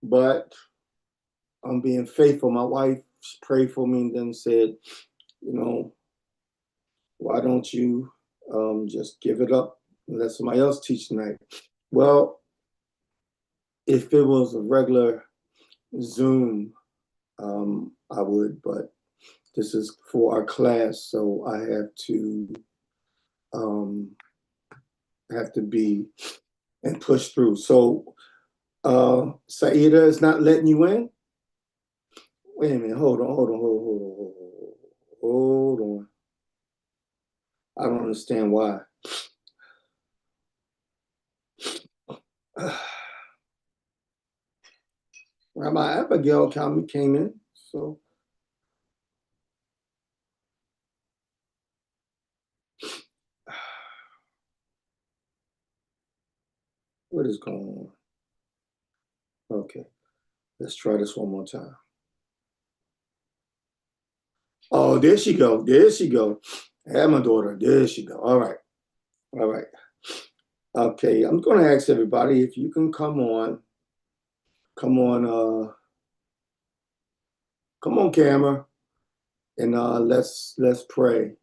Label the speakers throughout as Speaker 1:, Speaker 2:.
Speaker 1: but I'm being faithful. My wife prayed for me and then said, why don't you just give it up and let somebody else teach tonight? Well, if it was a regular Zoom, I would, but this is for our class, so I have to be and push through. So Saida is not letting you in? Wait a minute, hold on. I don't understand why. Rabbi Abigail came in, so. What is going on? Okay, let's try this one more time. Oh, there she go. I have my daughter. There she go. All right. Okay, I'm going to ask everybody if you can come on camera, and let's pray.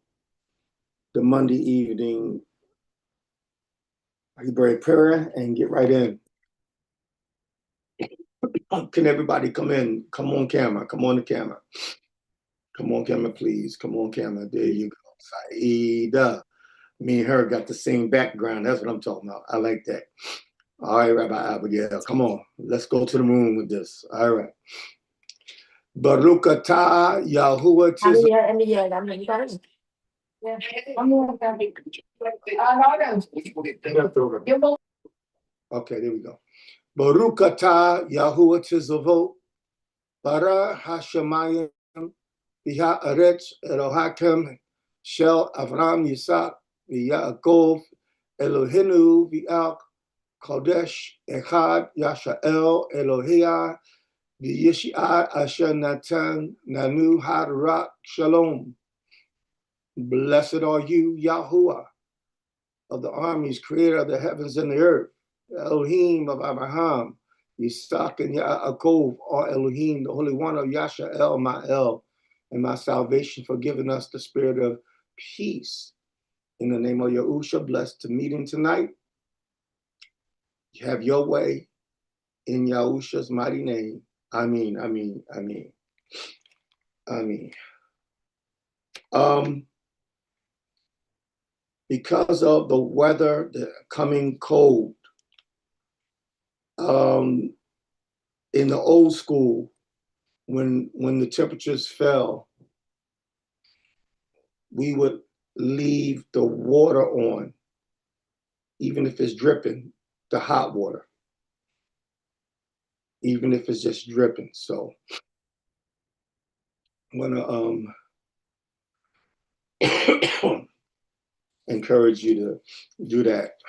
Speaker 1: The Monday evening Hebrew prayer and get right in. Can everybody come in? Come on camera. Come on the camera. Come on camera, please. Come on camera. There you go. Saida. Me and her got the same background. That's what I'm talking about. I like that. All right, Rabbi Abigail, come on. Let's go to the moon with this. All right. Baruch atah Yahuwah Okay, there we go. Baruch atah Yahuwah Tizavot, bara hashamayim biha aretz Elohakim shel Avram Yitzhak v'Yaakov Elohenu v'al Kodesh Echad Yashael Elohia v'Yishai Asher Natan Nanu Harak Shalom. Blessed are you, Yahuwah, of the armies, creator of the heavens and the earth, Elohim of Abraham, Yitzhak and Yaakov, or Elohim, the Holy One of Yashael, Ma'el, and my salvation, for giving us the spirit of peace. In the name of Yahusha, blessed to meeting tonight. You have your way in Yahusha's mighty name. Amen. Because of the weather, the coming cold, in the old school, when the temperatures fell, we would leave the water on, even if it's dripping, the hot water, even if it's just dripping. So I'm gonna encourage you to do that.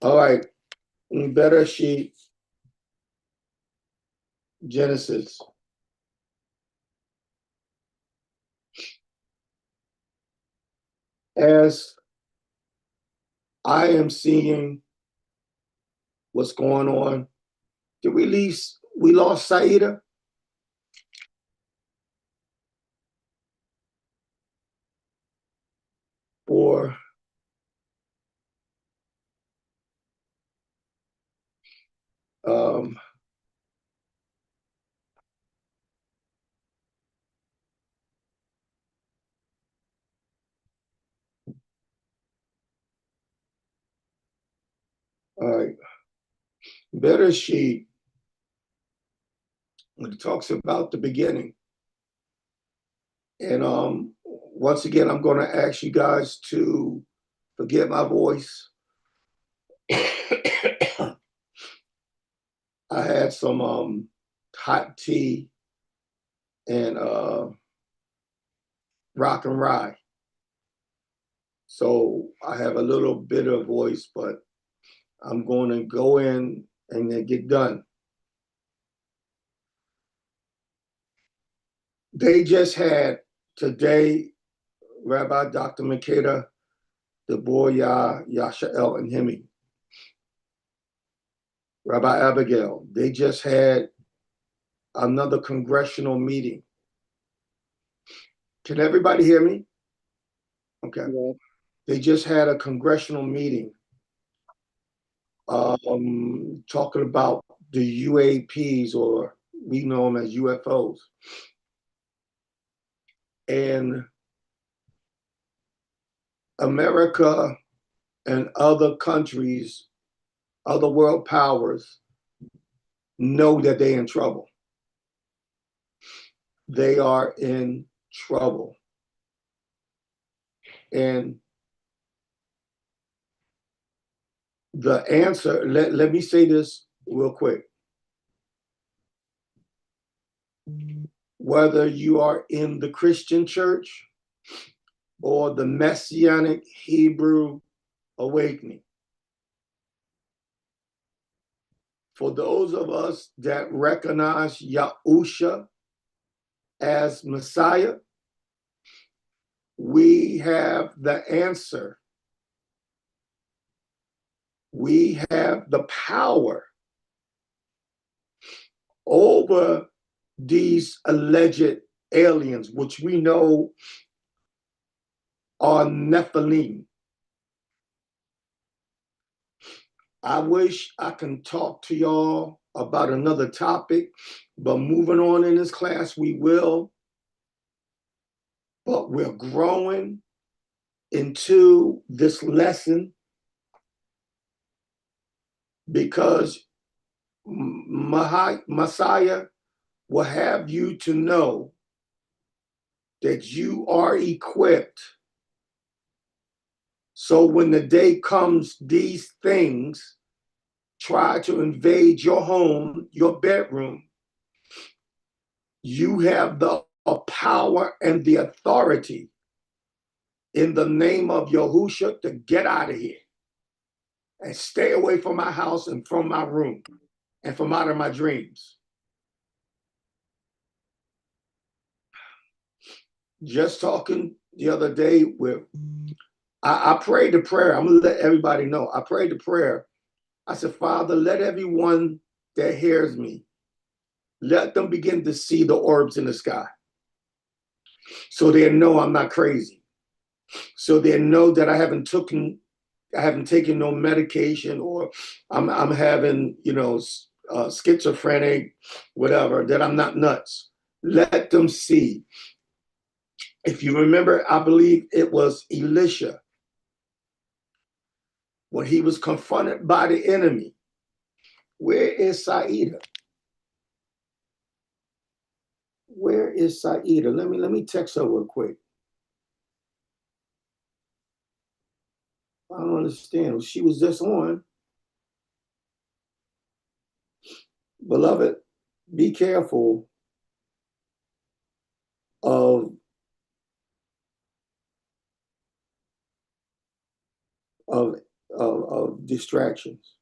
Speaker 1: All right, Bereshit, Genesis. As I am seeing what's going on, did we lost Saida? Or all right, Bereshit, when it talks about the beginning, and once again, I'm going to ask you guys to forget my voice. I had some hot tea and rock and rye. So I have a little bit of voice, but I'm going to go in and then get done. They just had today, Rabbi Dr. Makeda, the boy Yashael and Hemi. Rabbi Abigail, they just had another congressional meeting. Can everybody hear me? Okay.
Speaker 2: Yeah.
Speaker 1: They just had a congressional meeting talking about the UAPs, or we know them as UFOs. And America and other countries, other world powers, know that they're in trouble. They are in trouble. And the answer, let me say this real quick. Whether you are in the Christian church or the Messianic Hebrew awakening, for those of us that recognize Yahusha as Messiah, we have the answer. We have the power over these alleged aliens, which we know are Nephilim. I wish I can talk to y'all about another topic, but moving on in this class, we will. But we're growing into this lesson because Messiah will have you to know that you are equipped. So when the day comes, these things try to invade your home, your bedroom, you have the power and the authority in the name of Yahusha to get out of here and stay away from my house and from my room and from out of my dreams. Just talking the other day with, I prayed a prayer. I'm going to let everybody know. I prayed a prayer. I said, Father, let everyone that hears me, let them begin to see the orbs in the sky. So they know I'm not crazy. So they know that I haven't taken no medication, or I'm having, schizophrenic, whatever, that I'm not nuts. Let them see. If you remember, I believe it was Elisha, when he was confronted by the enemy. Where is Saida? Where is Saida? Let me text her real quick. I don't understand. She was just on. Beloved, be careful of distractions.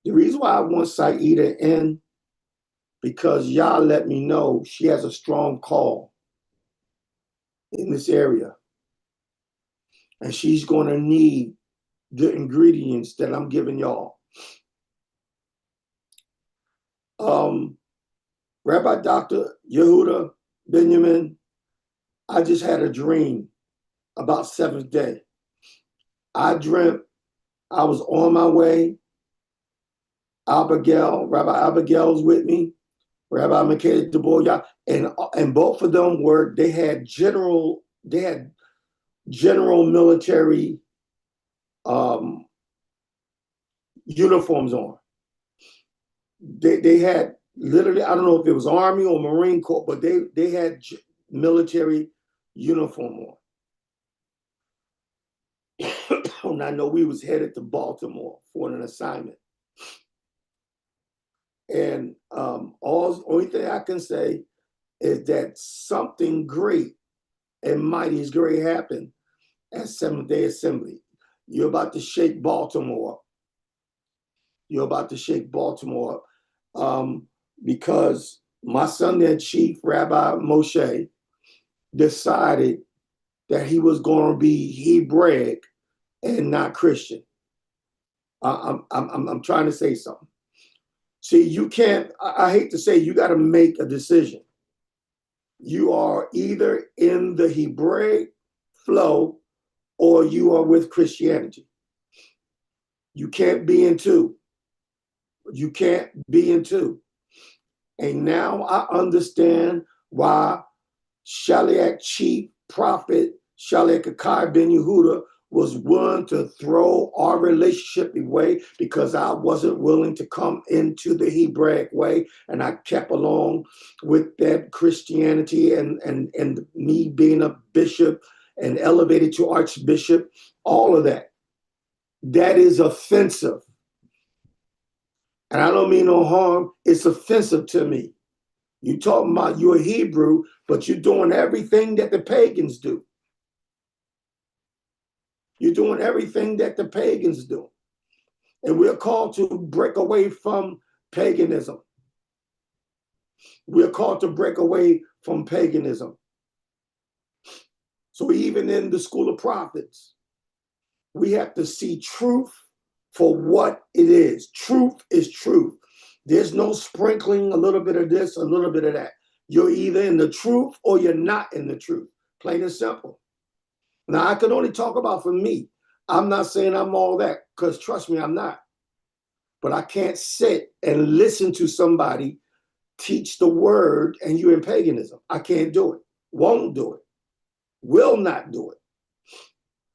Speaker 1: The reason why I want Saida in, because y'all let me know she has a strong call in this area. And she's going to need the ingredients that I'm giving y'all. Rabbi Dr. Yehuda Benjamin, I just had a dream about seventh day. I dreamt I was on my way. Rabbi Abigail's with me, Rabbi Michael DeBoya, and both of them they had general military uniforms on. They had literally, I don't know if it was Army or Marine Corps, but they had military uniform on. And I know we was headed to Baltimore for an assignment. And only thing I can say is that something great and mighty is going to happen at Seventh Day Assembly. You're about to shake Baltimore. You're about to shake Baltimore because my Sunday chief, Rabbi Moshe, decided that he was going to be Hebraic and not Christian. I'm trying to say something. See, you can't, I hate to say, you got to make a decision. You are either in the Hebraic flow or you are with Christianity. You can't be in two. You can't be in two. And now I understand why Shaliach chief prophet Shaliach Akai ben Yehuda was willing to throw our relationship away because I wasn't willing to come into the Hebraic way, and I kept along with that Christianity and me being a bishop and elevated to archbishop, all of that. That is offensive. And I don't mean no harm. It's offensive to me. You talking about you're a Hebrew, but you're doing everything that the pagans do. You're doing everything that the pagans do. And we're called to break away from paganism. We're called to break away from paganism. So even in the School of Prophets, we have to see truth for what it is. Truth is truth. There's no sprinkling a little bit of this, a little bit of that. You're either in the truth or you're not in the truth. Plain and simple. Now, I can only talk about for me. I'm not saying I'm all that, because trust me, I'm not. But I can't sit and listen to somebody teach the word and you're in paganism. I can't do it. Won't do it. Will not do it.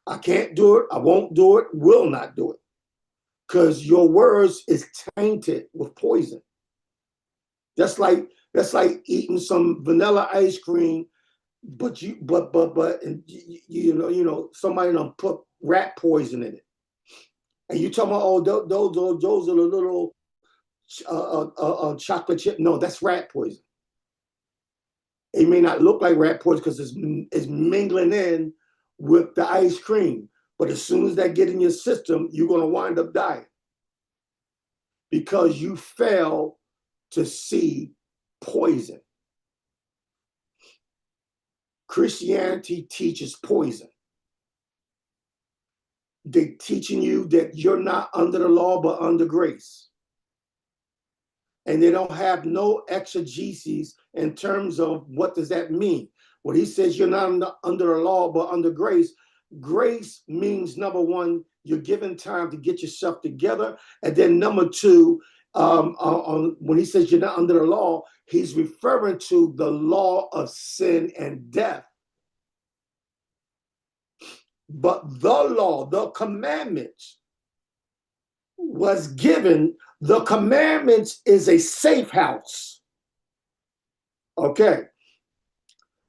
Speaker 1: I can't do it. I won't do it. Will not do it. Because your words is tainted with poison. That's like eating some vanilla ice cream, but you know somebody done put rat poison in it, and you talking about, oh, those are the little chocolate chip. No, that's rat poison. It may not look like rat poison because it's mingling in with the ice cream, but as soon as that get in your system, you're going to wind up dying because you fail to see poison. Christianity teaches poison. They're teaching you that you're not under the law, but under grace. And they don't have no exegesis in terms of what does that mean. When he says you're not under the law, but under grace, grace means, number one, you're given time to get yourself together. And then number two, when he says you're not under the law, he's referring to the law of sin and death. But the law, the commandments was given. The commandments is a safe house. Okay.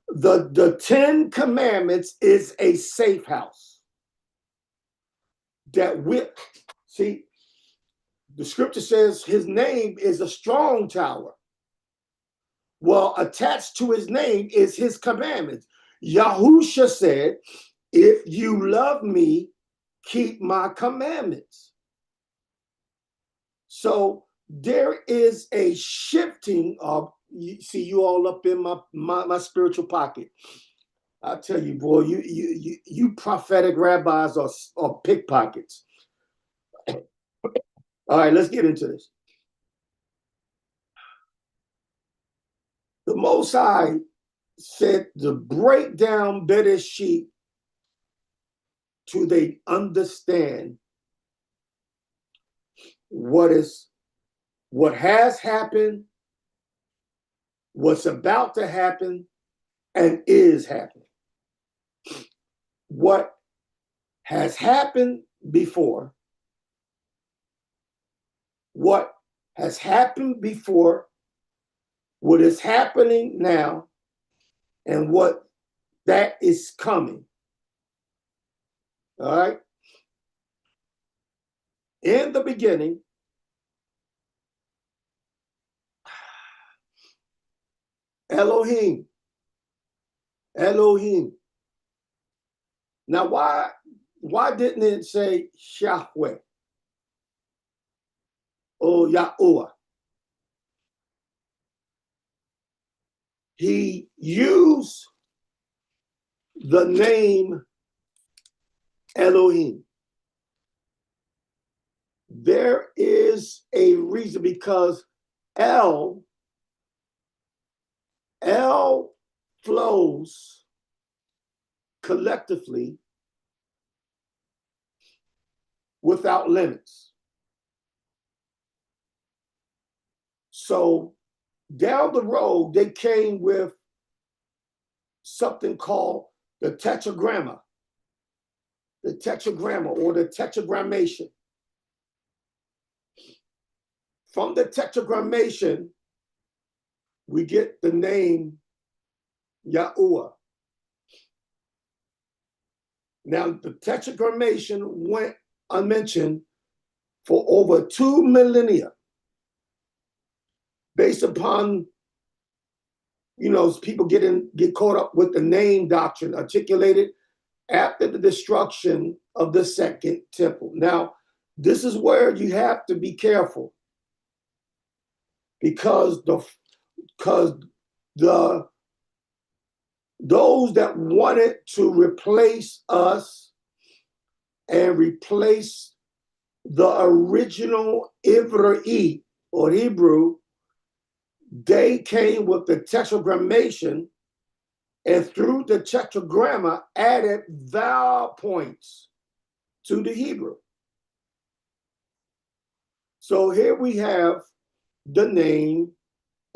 Speaker 1: The 10 commandments is a safe house. That see, the scripture says his name is a strong tower. Well, attached to his name is his commandments. Yahusha said, if you love me, keep my commandments. So there is a shifting of, you see, you all up in my spiritual pocket. I tell you, boy, you prophetic rabbis are pickpockets. All right, let's get into this. The Most High said to break down better sheep till they understand what has happened, what's about to happen, and is happening. What has happened before, what has happened before, what is happening now, and what that is coming. All right? In the beginning, Elohim. Now, why didn't it say Yahweh or Yahuwah? He used the name Elohim. There is a reason, because El flows collectively without limits. So down the road, they came with something called the tetragramma or the tetragrammation. From the tetragrammation, we get the name Yahuwah. Now, the tetragrammation went unmentioned for over 2 millennia, based upon, people get caught up with the name doctrine articulated after the destruction of the second temple. Now, this is where you have to be careful, because those that wanted to replace us and replace the original Ivri or Hebrew, they came with the tetragrammation, and through the tetragramma added vowel points to the Hebrew. So here we have the name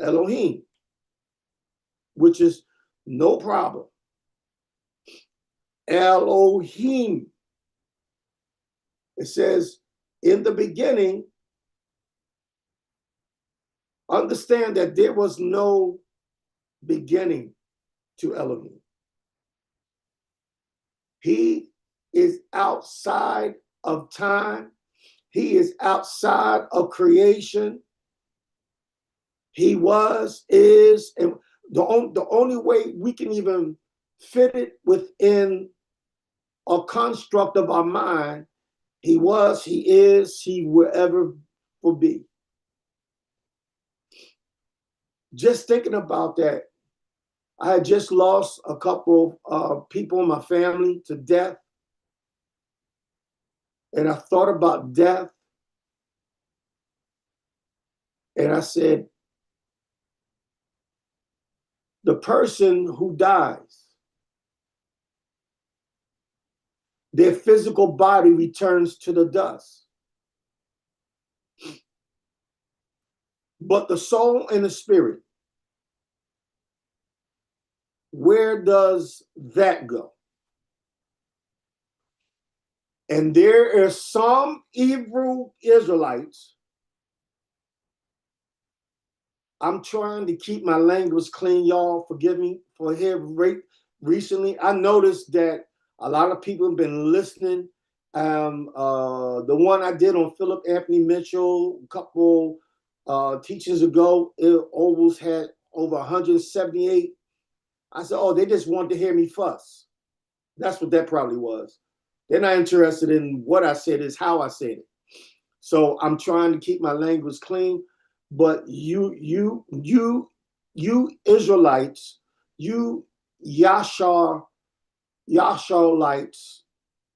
Speaker 1: Elohim, which is no problem. Elohim. It says, in the beginning, understand that there was no beginning to Elohim. He is outside of time. He is outside of creation. He was, is, and the only way we can even fit it within a construct of our mind, he was, he is, he will ever will be. Just thinking about that, I had just lost a couple of people in my family to death. And I thought about death. And I said, the person who dies, their physical body returns to the dust. But the soul and the spirit, where does that go? And there are some Hebrew Israelites. I'm trying to keep my language clean, y'all. Forgive me for here recently. I noticed that a lot of people have been listening. The one I did on Philip Anthony Mitchell a couple teachings ago, it almost had over 178. I said, oh, they just wanted to hear me fuss. That's what that probably was. They're not interested in what I said, it's how I said it. So I'm trying to keep my language clean. But you Israelites, you Yasharites,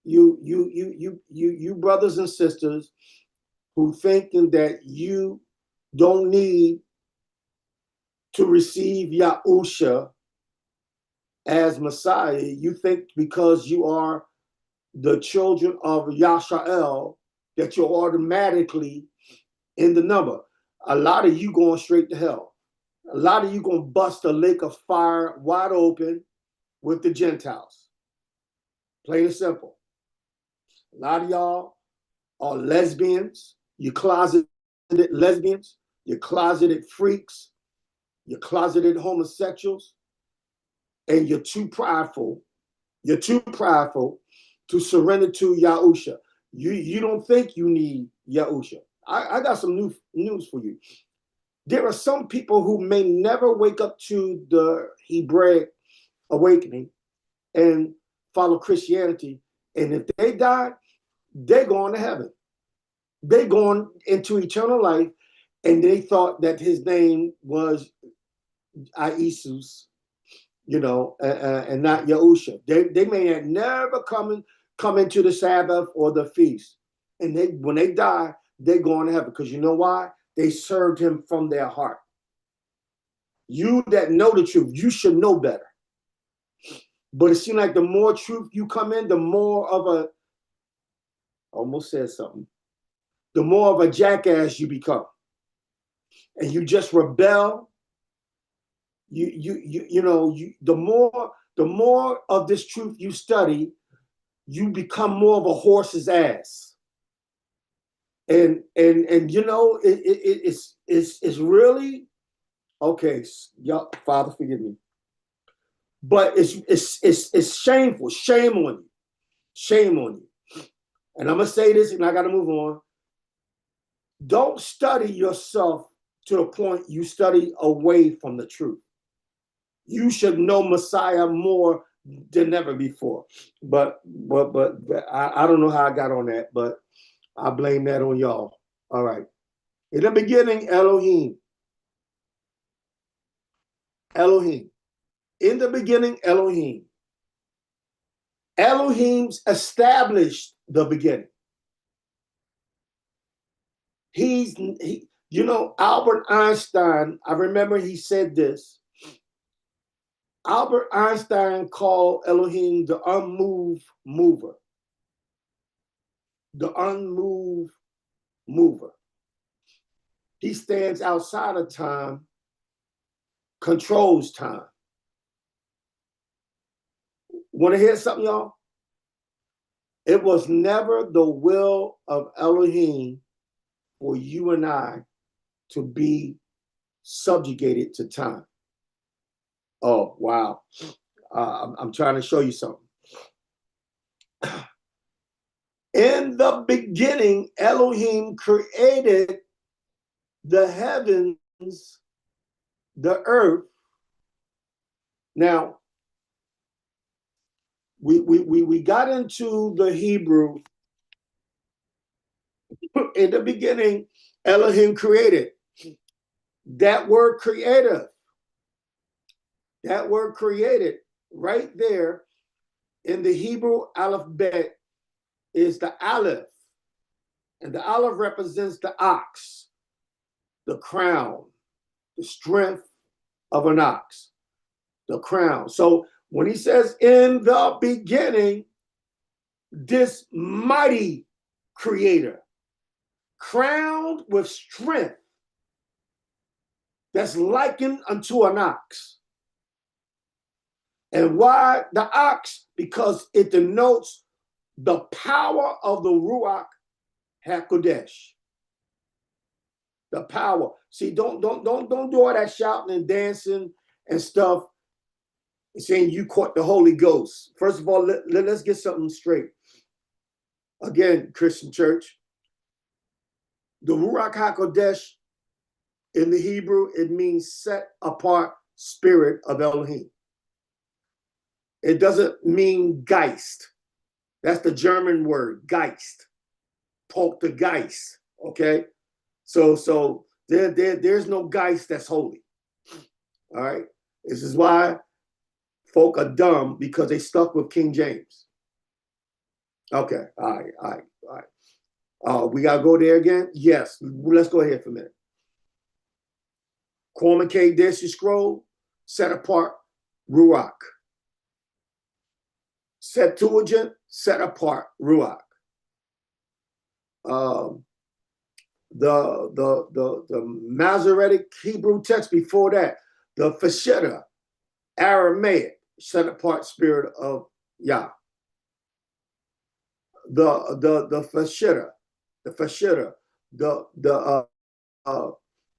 Speaker 1: you brothers and sisters who thinking that you don't need to receive Yahusha as Messiah, you think because you are the children of Yosefyisrael that you're automatically in the number. A lot of you going straight to hell. A lot of you going to bust a lake of fire wide open with the Gentiles. Plain and simple. A lot of y'all are lesbians. You closeted lesbians. You closeted freaks. You closeted homosexuals. And you're too prideful. You're too prideful to surrender to Yahusha. You don't think you need Yahusha. I got some news for you. There are some people who may never wake up to the Hebraic awakening and follow Christianity. And if they die, they're going to heaven. They're going into eternal life. And they thought that his name was Jesus, and not Yahusha. They may have never come into the Sabbath or the feast. And when they die, they're going to heaven. Because you know why? They served him from their heart. You that know the truth, you should know better. But it seems like the more truth you come in, the more of a, almost said something, the more of a jackass you become. And you just rebel. The more of this truth you study, you become more of a horse's ass. And it's really okay. Father, forgive me. But it's shameful. Shame on you. Shame on you. And I'm gonna say this, and I gotta move on. Don't study yourself to the point you study away from the truth. You should know Messiah more than ever before. But I don't know how I got on that, but I blame that on y'all. All right. In the beginning, Elohim. Elohim. In the beginning, Elohim. Elohim's established the beginning. Albert Einstein, I remember he said this. Albert Einstein called Elohim the unmoved mover. The unmoved mover. He stands outside of time, controls time. Want to hear something, y'all? It was never the will of Elohim for you and I to be subjugated to time. Oh, wow. I'm trying to show you something. In the beginning, Elohim created the heavens, the earth. Now, we got into the Hebrew. In the beginning, Elohim created. That word creative, right there in the Hebrew alphabet is the Aleph. And the Aleph represents the ox, the crown, the strength of an ox, the crown. So when he says in the beginning, this mighty creator, crowned with strength, that's likened unto an ox. And why the ox? Because it denotes the power of the Ruach HaKodesh. The power. See, don't do all that shouting and dancing and stuff, saying you caught the Holy Ghost. First of all, let's get something straight. Again, Christian church, the Ruach HaKodesh in the Hebrew, it means set apart spirit of Elohim. It doesn't mean Geist. That's the German word, Geist. Poltergeist, okay? So there's no Geist that's holy, all right? This is why folk are dumb, because they stuck with King James. Okay, all right. We got to go there again? Yes, let's go ahead for a minute. Cormac K. Dead Scroll, set apart Ruach. Septuagint, set apart Ruach. The Masoretic Hebrew text before that, the Peshitta, Aramaic, set apart spirit of Yah. The Peshitta,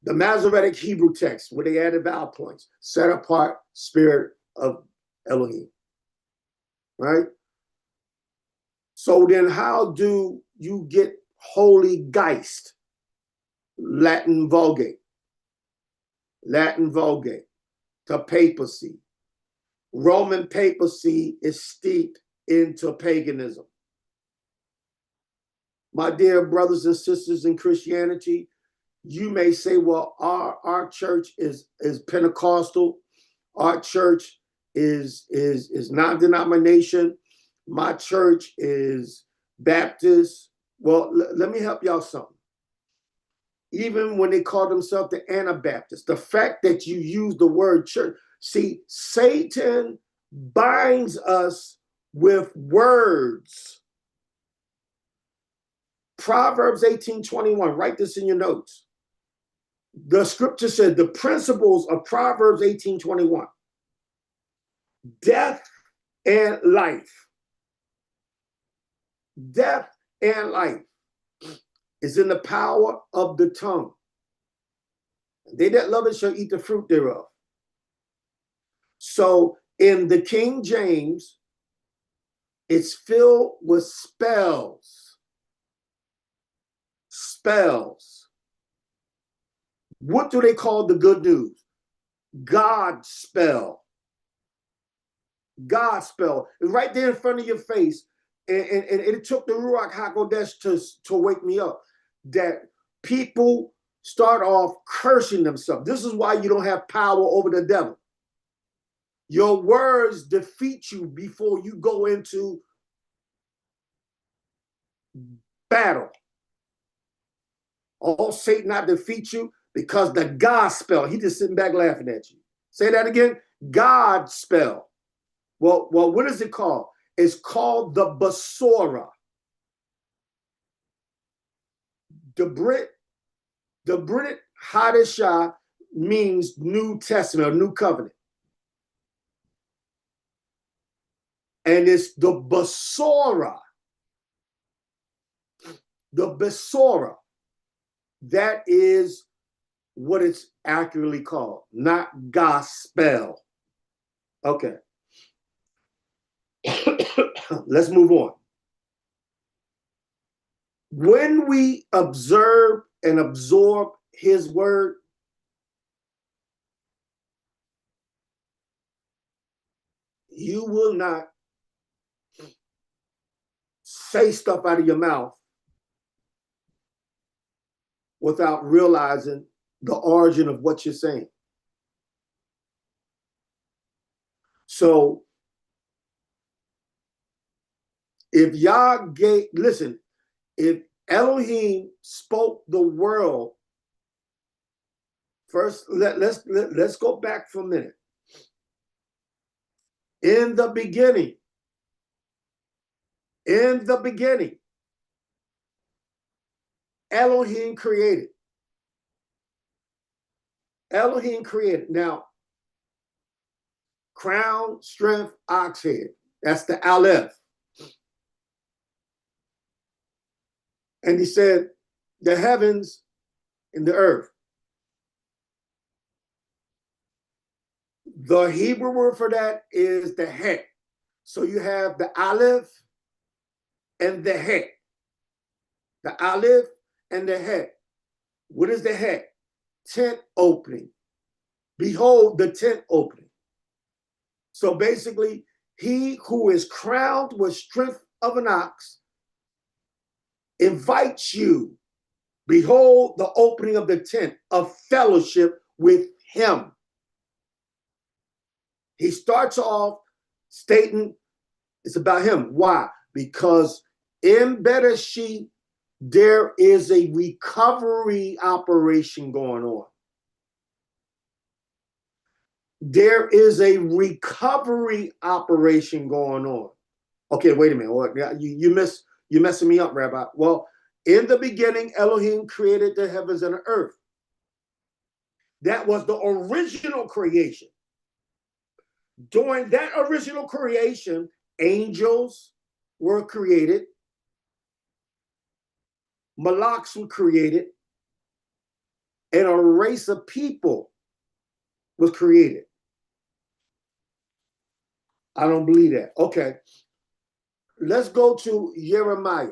Speaker 1: the Masoretic Hebrew text, where they added vowel points, set apart spirit of Elohim. Right? So then how do you get Holy Geist? Latin Vulgate to papacy. Roman papacy is steeped into paganism. My dear brothers and sisters in Christianity, you may say, well, our church is Pentecostal. Our church is non-denomination. My church is Baptist. Well, let me help y'all something. Even when they call themselves the Anabaptists, the fact that you use the word church, see, Satan binds us with words. Proverbs 18:21, write this in your notes. The scripture said the principles of Proverbs 18:21, death and life. Death and life is in the power of the tongue. They that love it shall eat the fruit thereof. So in the King James, it's filled with spells. Spells. What do they call the good news? God spell. God spell. It's right there in front of your face. And it took the Ruach HaKodesh to wake me up. That people start off cursing themselves. This is why you don't have power over the devil. Your words defeat you before you go into battle. All Satan not defeat you because the God spell. He just sitting back laughing at you. Say that again. God spell. Well, what is it called? It's called the Basora. The Brit Hadashah means New Testament or New Covenant. And it's the Basora. The Basora. That is what it's accurately called, not gospel. Okay. Let's move on. When we observe and absorb his word, you will not say stuff out of your mouth without realizing the origin of what you're saying. So if Yah gave, listen, if Elohim spoke the world, first let's go back for a minute. In the beginning, Elohim created. Elohim created. Now, crown, strength, ox head. That's the Aleph. And he said, the heavens and the earth. The Hebrew word for that is the Het. So you have the Aleph and the Het. The Aleph and the Het. What is the Het? Tent opening. Behold the tent opening. So basically, he who is crowned with strength of an ox invites you. Behold the opening of the tent of fellowship with him. He starts off stating it's about him. Why? Because in Bereshit, there is a recovery operation going on. There is a recovery operation going on. Okay, wait a minute. Well, you're messing me up, Rabbi. Well, in the beginning, Elohim created the heavens and the earth. That was the original creation. During that original creation, angels were created. Malaks were created. And a race of people was created. I don't believe that. Okay. Let's go to Jeremiah.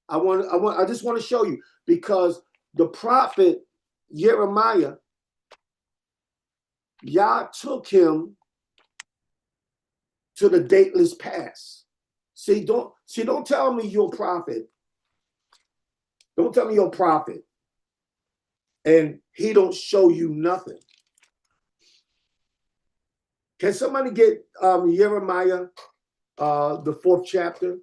Speaker 1: I just want to show you, because the prophet Jeremiah, Yah took him to the dateless past. Don't tell me you're a prophet. Don't tell me you're a prophet and he don't show you nothing. Can somebody get Jeremiah, the 4th chapter?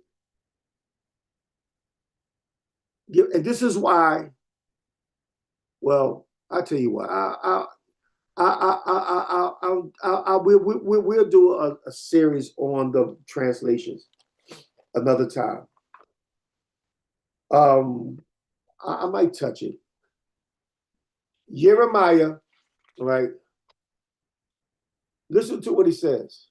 Speaker 1: And this is why. Well, I tell you what. We'll do a series on the translations another time. I might touch it. Jeremiah, right? Listen to what he says.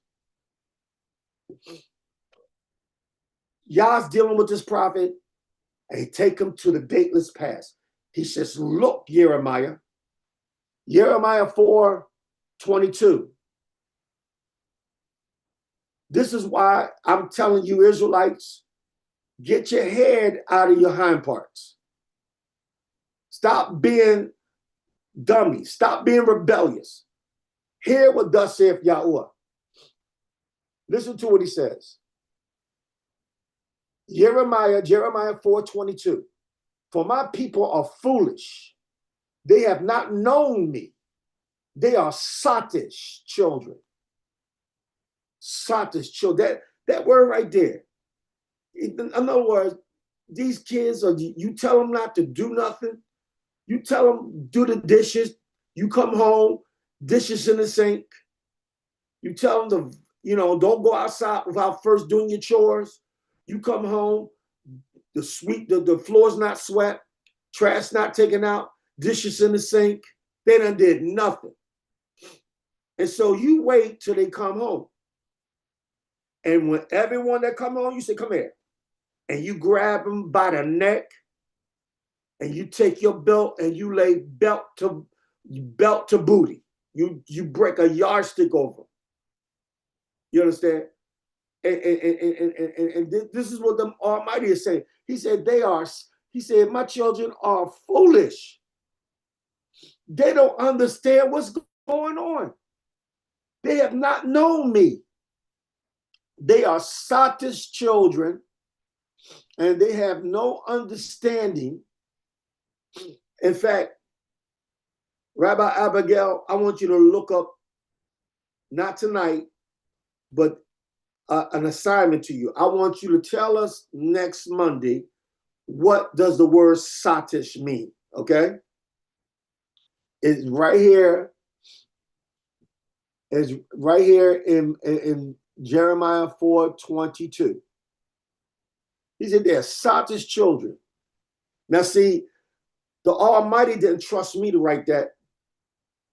Speaker 1: Yah's dealing with this prophet, and he take him to the dateless past. He says, look, Jeremiah 4:22. This is why I'm telling you, Israelites, get your head out of your hind parts. Stop being dummies. Stop being rebellious. Hear what thus saith Yahweh. Listen to what he says. Jeremiah 4:22. For my people are foolish. They have not known me. They are sottish children. Sottish children. That word right there. In other words, these kids, you tell them not to do nothing. You tell them do the dishes. You come home, dishes in the sink. You tell them to, don't go outside without first doing your chores. You come home, the floor's not swept, trash not taken out, dishes in the sink. They done did nothing. And so you wait till they come home. And when everyone that come home, you say, come here. And you grab them by the neck and you take your belt and you lay belt to booty. You break a yardstick over them. You understand? And this is what the Almighty is saying. He said, my children are foolish. They don't understand what's going on. They have not known me. They are sottish children, and they have no understanding. In fact, Rabbi Abigail, I want you to look up, not tonight, but an assignment to you. I want you to tell us next Monday, what does the word sottish mean? Okay? It's right here. It's right here in Jeremiah 4:22. He said they're sottish children. Now see, the Almighty didn't trust me to write that,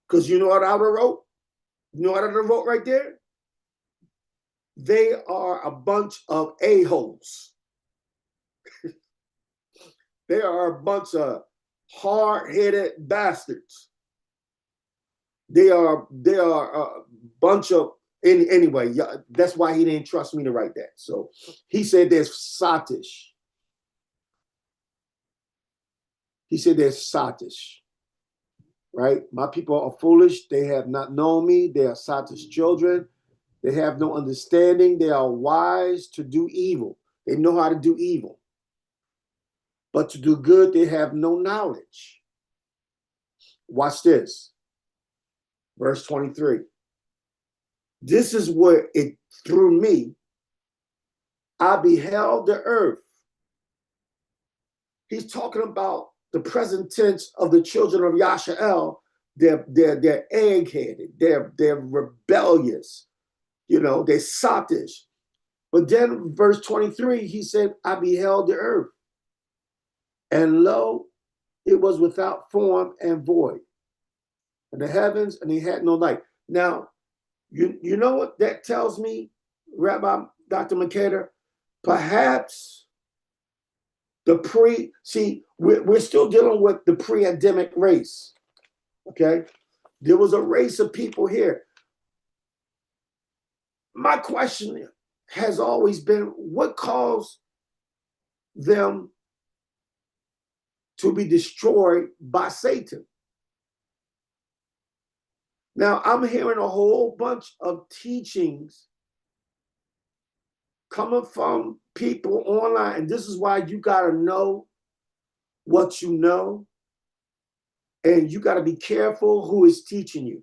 Speaker 1: because you know what I wrote? You know what I wrote right there? They are a bunch of a-holes. They are a bunch of hard-headed bastards. They are a bunch of, anyway, that's why he didn't trust me to write that. So he said there's sottish. He said there's sottish, right? My people are foolish. They have not known me. They are sottish children. They have no understanding. They are wise to do evil. They know how to do evil. But to do good, they have no knowledge. Watch this. Verse 23. This is where it threw me. I beheld the earth. He's talking about the present tense of the children of Yashael. They're egg-headed. They're rebellious. They're sottish. But then verse 23, he said, I beheld the earth. And lo, it was without form and void. And the heavens, and he had no light. Now, you know what that tells me, Rabbi Dr. Mercader? Perhaps we're still dealing with the pre-Adamic race, okay? There was a race of people here. My question has always been, what caused them to be destroyed by Satan? Now, I'm hearing a whole bunch of teachings coming from people online, and this is why you got to know what you know, and you got to be careful who is teaching you.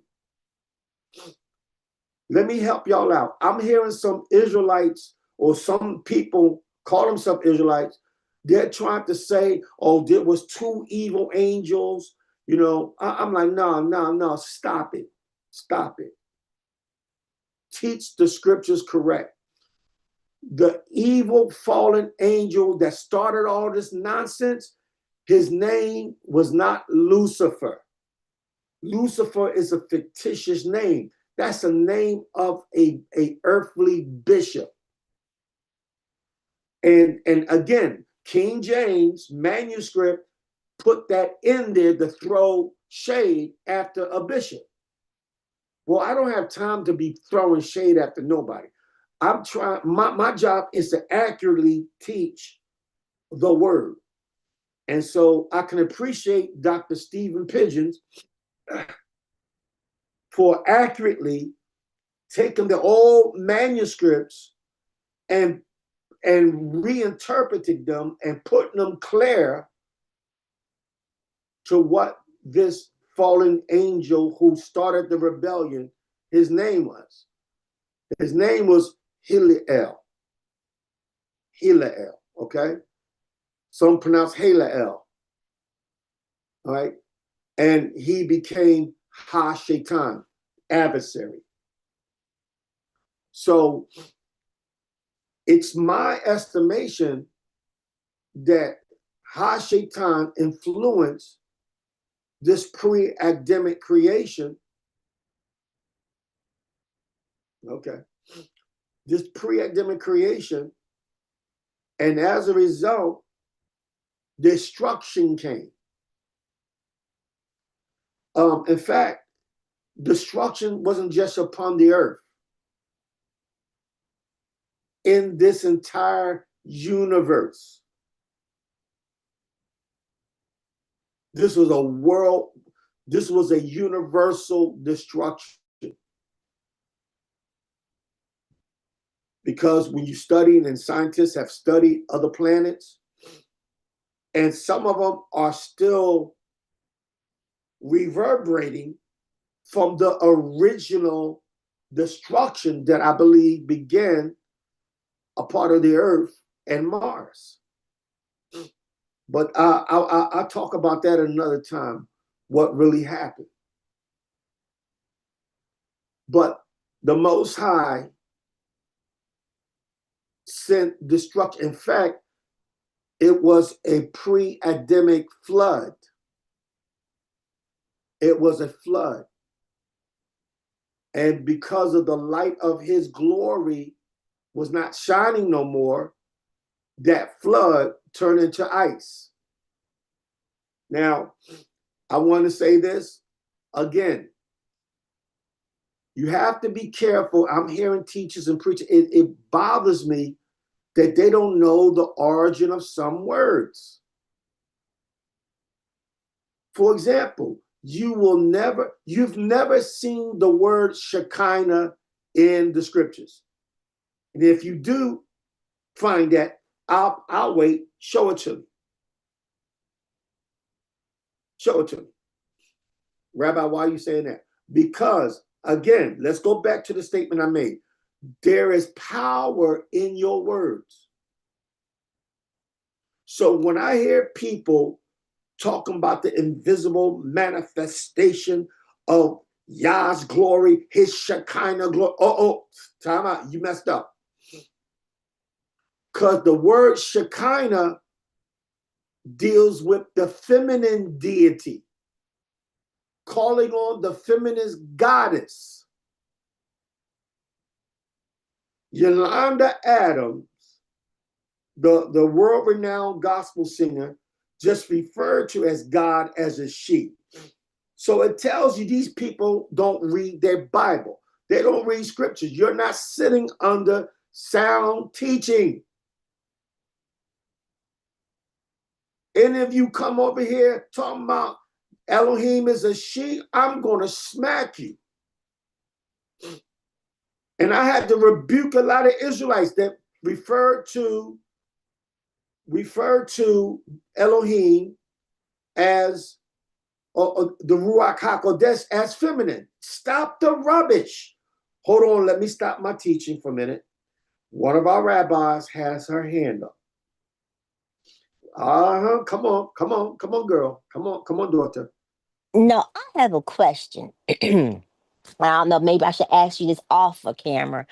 Speaker 1: Let me help y'all out. I'm hearing some Israelites or some people call themselves Israelites. They're trying to say, oh, there was two evil angels. You know, I'm like, no, stop it. Stop it. Teach the scriptures correct. The evil fallen angel that started all this nonsense, his name was not Lucifer. Lucifer is a fictitious name. That's a name of a earthly bishop. And again, King James manuscript put that in there to throw shade after a bishop. Well, I don't have time to be throwing shade after nobody. I'm trying, my job is to accurately teach the word. And so I can appreciate Dr. Stephen Pigeons for accurately taking the old manuscripts and reinterpreting them and putting them clear to what this fallen angel who started the rebellion, his name was. His name was Hillel, okay? Some pronounce Hillel, all right? And he became Ha-Shatan, adversary. So it's my estimation that Ha-Shatan influenced this pre-Adamic creation. Okay. This pre-Adamic creation. And as a result, destruction came. In fact, destruction wasn't just upon the earth. In this entire universe. This was a universal destruction. Because when you study, and scientists have studied other planets, and some of them are still reverberating from the original destruction that I believe began a part of the earth and Mars. But I'll talk about that another time, what really happened. But the Most High sent destruction. In fact, it was a pre-Adamic flood. It was a flood. And because of the light of his glory was not shining no more, that flood turned into ice. Now, I want to say this again. You have to be careful. I'm hearing teachers and preachers. It bothers me that they don't know the origin of some words. For example, you've never seen the word Shekinah in the scriptures. And if you do find that, I'll wait. Show it to me. Show it to me. Rabbi, why are you saying that? Because, again, let's go back to the statement I made. There is power in your words. So when I hear people talking about the invisible manifestation of Yah's glory, his Shekinah glory, time out, you messed up. Because the word Shekinah deals with the feminine deity, calling on the feminine goddess. Yolanda Adams, the world-renowned gospel singer, just referred to as God as a she. So it tells you these people don't read their Bible. They don't read scriptures. You're not sitting under sound teaching. Any of you come over here talking about Elohim is a she, I'm going to smack you. And I had to rebuke a lot of Israelites that referred to Elohim as the Ruach HaKodesh as feminine. Stop the rubbish. Hold on, let me stop my teaching for a minute. One of our rabbis has her hand up. Come on, girl. Come on, daughter.
Speaker 2: No, I have a question. I don't know. Maybe I should ask you this off of camera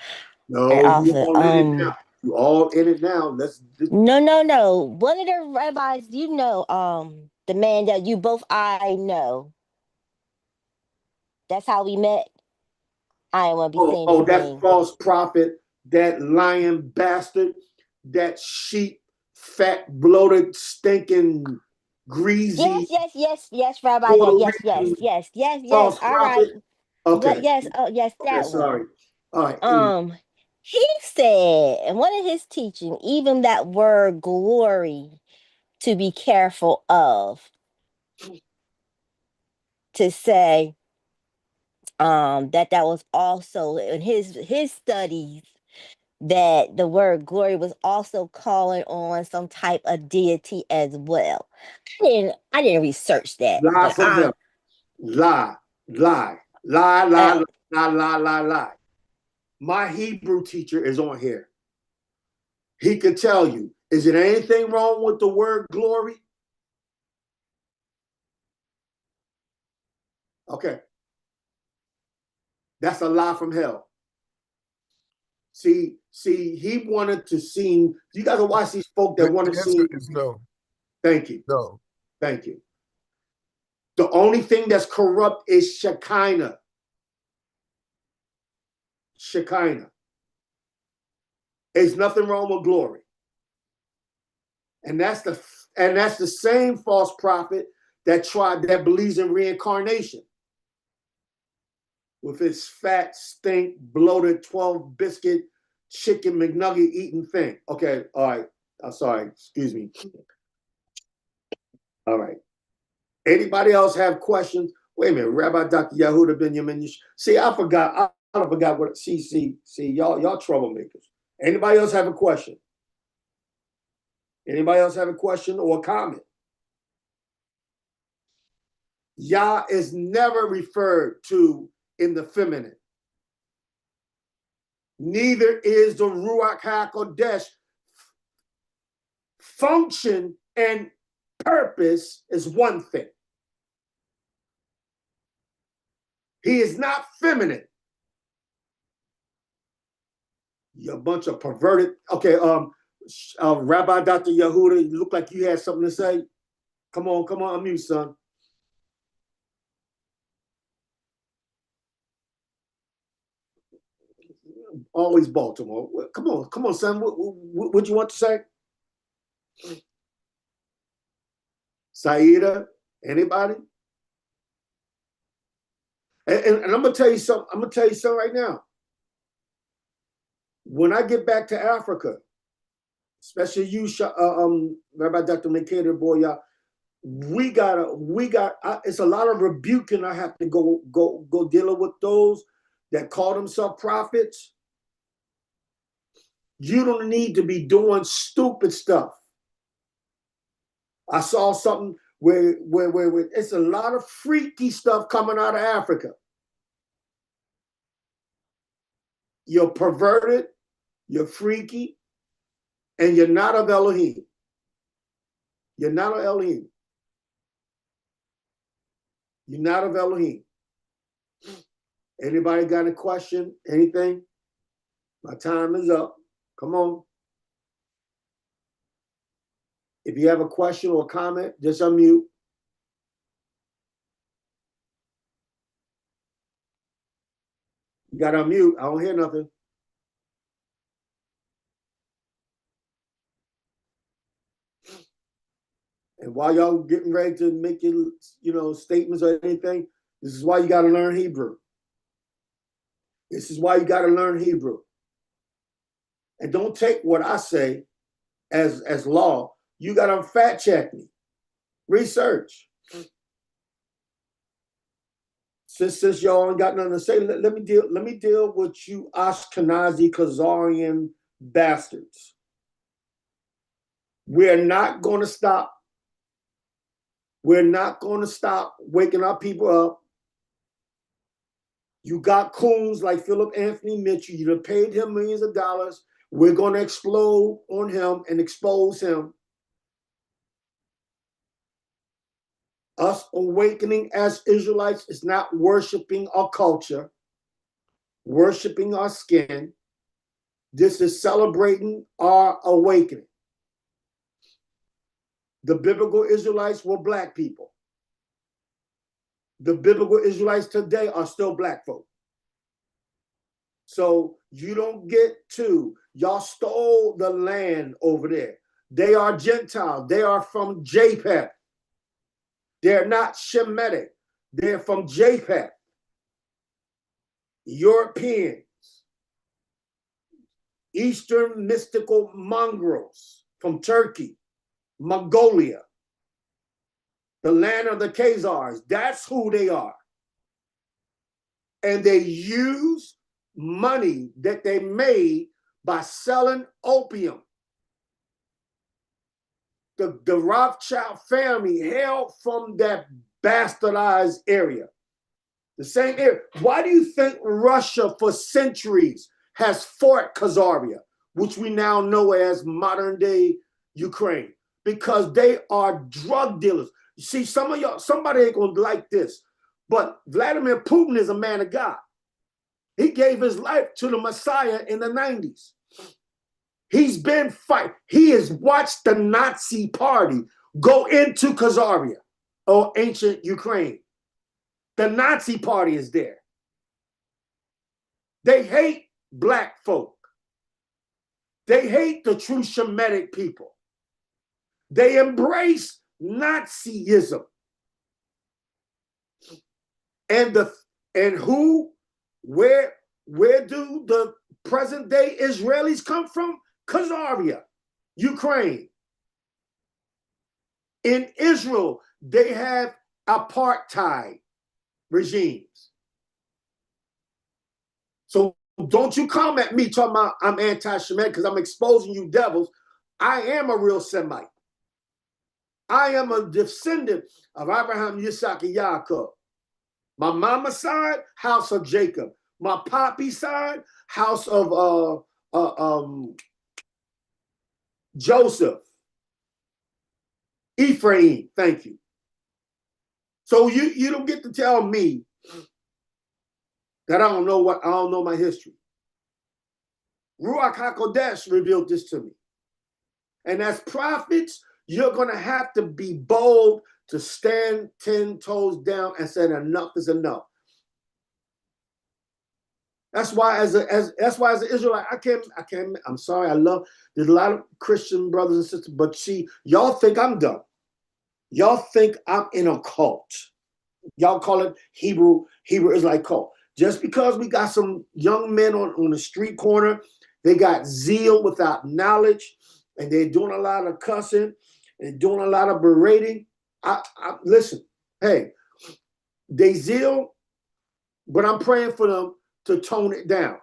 Speaker 2: or
Speaker 1: No,
Speaker 2: off
Speaker 1: you
Speaker 2: of
Speaker 1: all in it now. You all in it now.
Speaker 2: No. One of the rabbis, the man that you both I know. That's how we met. I don't want to be saying his
Speaker 1: That
Speaker 2: name.
Speaker 1: false prophet, that lying bastard, that sheep, fat, bloated, stinking, greasy,
Speaker 2: Yes, Rabbi.
Speaker 1: Puerto
Speaker 2: Yes.
Speaker 1: false
Speaker 2: All right.
Speaker 1: prophet. Okay.
Speaker 2: Yes, yes,
Speaker 1: Okay,
Speaker 2: that one.
Speaker 1: sorry. All right.
Speaker 2: He said in one of his teaching, even that word glory to be careful of, to say that was also in his studies, that the word glory was also calling on some type of deity as well. I didn't research that,
Speaker 1: Lie
Speaker 2: but
Speaker 1: from hell. Lie.
Speaker 2: uh,
Speaker 1: My Hebrew teacher is on here. He could tell you, is it anything wrong with the word glory? Okay. That's a lie from hell. See, he wanted to see. You guys will watch these folk that want to see.
Speaker 3: The answer is no.
Speaker 1: Thank you.
Speaker 3: No.
Speaker 1: Thank you. The only thing that's corrupt is Shekinah. Shekinah. There's nothing wrong with glory. And that's the same false prophet that believes in reincarnation. With his fat, stink, bloated, 12 biscuit, chicken McNugget eating thing. Okay, all right. I'm sorry, excuse me. All right. Anybody else have questions? Wait a minute, Rabbi Dr. Yehuda Benjamin. See, I forgot what. See, y'all troublemakers. Anybody else have a question? Anybody else have a question or a comment? Yah is never referred to in the feminine. Neither is the Ruach HaKodesh. Function and purpose is one thing. He is not feminine. You're a bunch of perverted. Okay, Rabbi Dr. Yehuda, you look like you had something to say. Come on, unmute, son. Always Baltimore. Come on, son. What you want to say? Saida, anybody? And I'm gonna tell you something. I'm gonna tell you something right now. When I get back to Africa, especially you, Rabbi Dr. Makeda Boya, it's a lot of rebuking I have to go dealing with those that call themselves prophets. You don't need to be doing stupid stuff. I saw something where it's a lot of freaky stuff coming out of Africa. You're perverted, you're freaky, and you're not of Elohim. You're not of Elohim. You're not of Elohim. Anybody got a question? Anything? My time is up. Come on. If you have a question or a comment, just unmute. You got to unmute. I don't hear nothing. And while y'all getting ready to make your, statements or anything, this is why you got to learn Hebrew. This is why you got to learn Hebrew. And don't take what I say as law. You got to fact check me. Research. Since y'all ain't got nothing to say, let me deal with you Ashkenazi Khazarian bastards. We're not going to stop. We're not going to stop waking our people up. You got coons like Philip Anthony Mitchell. You done paid him millions of dollars. We're going to explode on him and expose him. Us awakening as Israelites is not worshiping our culture, worshiping our skin. This is celebrating our awakening. The biblical Israelites were black people. The biblical Israelites today are still black folk. So you don't get to, y'all stole the land over there. They are Gentiles. They are from Japheth. They're not Shemitic. They're from Japheth. Europeans. Eastern mystical mongrels from Turkey, Mongolia, the land of the Khazars. That's who they are. And they use money that they made by selling opium. The Rothschild family hailed from that bastardized area. The same area. Why do you think Russia for centuries has fought Khazaria, which we now know as modern day Ukraine? Because they are drug dealers. You see, some of y'all, somebody ain't gonna like this, but Vladimir Putin is a man of God. He gave his life to the Messiah in the 90s. He's been fighting. He has watched the Nazi party go into Khazaria or ancient Ukraine. The Nazi party is there. They hate black folk. They hate the true Shemitic people. They embrace Nazism. Where do the present day Israelis come from? Khazaria, Ukraine. In Israel, they have apartheid regimes. So don't you come at me talking about I'm anti-Semitic because I'm exposing you devils. I am a real Semite. I am a descendant of Abraham, Yitzhak, and Yaakov. My mama's side, house of Jacob. My pappy's side, house of Joseph. Ephraim, thank you. So you don't get to tell me that I don't know my history. Ruach HaKodesh revealed this to me. And as prophets, you're going to have to be bold to stand 10 toes down and say enough is enough. That's why as an Israelite, I'm sorry, there's a lot of Christian brothers and sisters, but see, y'all think I'm dumb. Y'all think I'm in a cult. Y'all call it Hebrew Israelite cult. Just because we got some young men on the street corner, they got zeal without knowledge, and they're doing a lot of cussing and doing a lot of berating. Listen, hey, they zeal, but I'm praying for them to tone it down.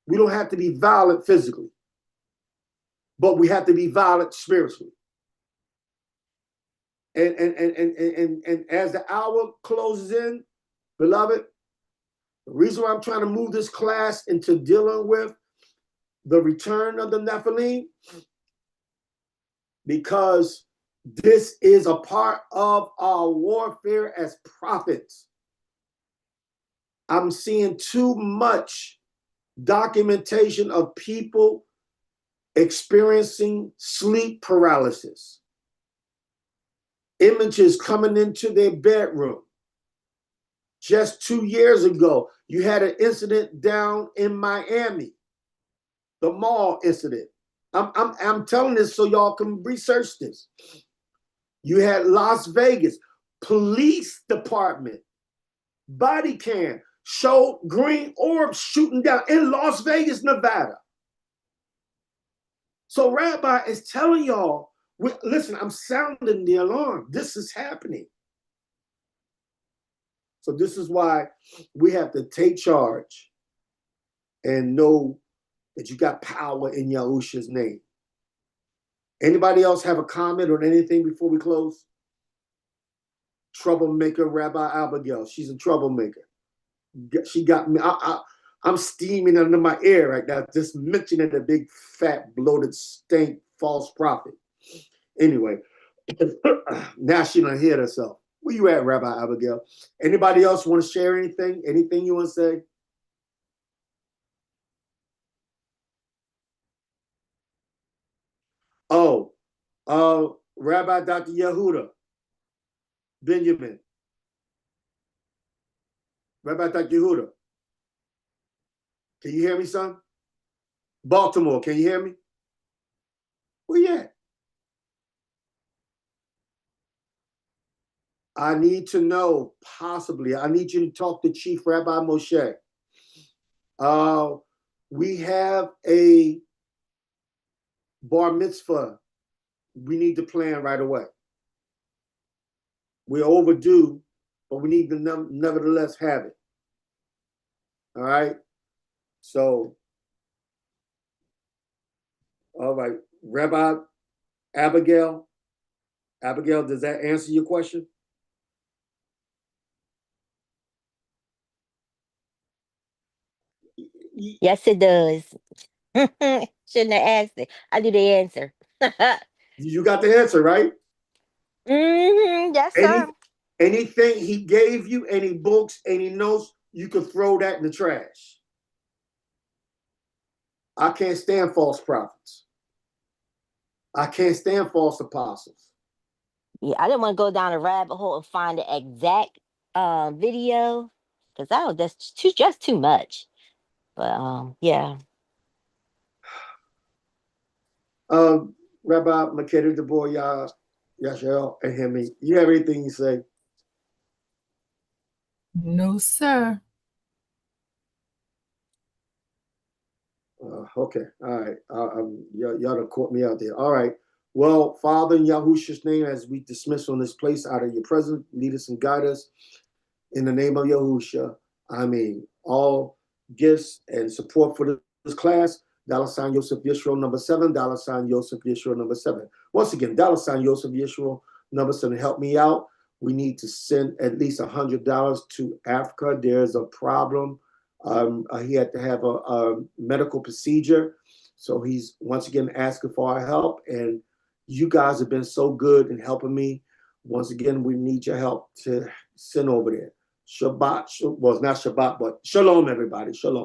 Speaker 1: We don't have to be violent physically, but we have to be violent spiritually. And as the hour closes in, beloved, the reason why I'm trying to move this class into dealing with the return of the Nephilim, because this is a part of our warfare as prophets. I'm seeing too much documentation of people experiencing sleep paralysis. Images coming into their bedroom. Just 2 years ago, you had an incident down in Miami, the mall incident. I'm telling this so y'all can research this. You had Las Vegas, police department, body cam, showed green orbs shooting down in Las Vegas, Nevada. So Rabbi is telling y'all, listen, I'm sounding the alarm. This is happening. So this is why we have to take charge and know that you got power in Yahushua's name. Anybody else have a comment or anything before we close? Troublemaker Rabbi Abigail. She's a troublemaker. She got me. I'm steaming under my ear right now, just mentioning the big, fat, bloated, stink, false prophet. Anyway, now she done hit herself. Where you at, Rabbi Abigail? Anybody else want to share anything? Anything you want to say? Oh, Rabbi Dr. Yehuda Benjamin. Rabbi Dr. Yehuda. Can you hear me, son? Baltimore, can you hear me? Where you at? I need to know, possibly, I need you to talk to Chief Rabbi Moshe. We have a bar mitzvah we need to plan right away. We're overdue, but we need to nevertheless have it. All right? So, all right, Rabbi Abigail. Abigail, does that answer your question?
Speaker 2: Yes, it does. Shouldn't have asked it. I do the answer.
Speaker 1: You got the answer, right?
Speaker 2: Yes, sir.
Speaker 1: Anything he gave you, any books, any notes, you could throw that in the trash. I can't stand false prophets. I can't stand false apostles.
Speaker 2: Yeah, I didn't want to go down a rabbit hole and find the exact video because that's too much. But yeah.
Speaker 1: Rabbi Makeda Deboya, Yashel, and Hemi, you have anything you say?
Speaker 3: No, sir.
Speaker 1: Okay, all right. Y'all done caught me out there. All right. Well, Father, in Yahushua's name, as we dismiss on this place out of your presence, lead us and guide us. In the name of Yahushua, I mean, all gifts and support for this class, $ Yosefyisrael number 7, $ Yosefyisrael number 7. Once again, $ Yosefyisrael number 7. Help me out. We need to send at least $100 to Africa. There's a problem. He had to have a medical procedure. So he's once again asking for our help. And you guys have been so good in helping me. Once again, we need your help to send over there. Shabbat, well, it's not Shabbat, but Shalom, everybody. Shalom.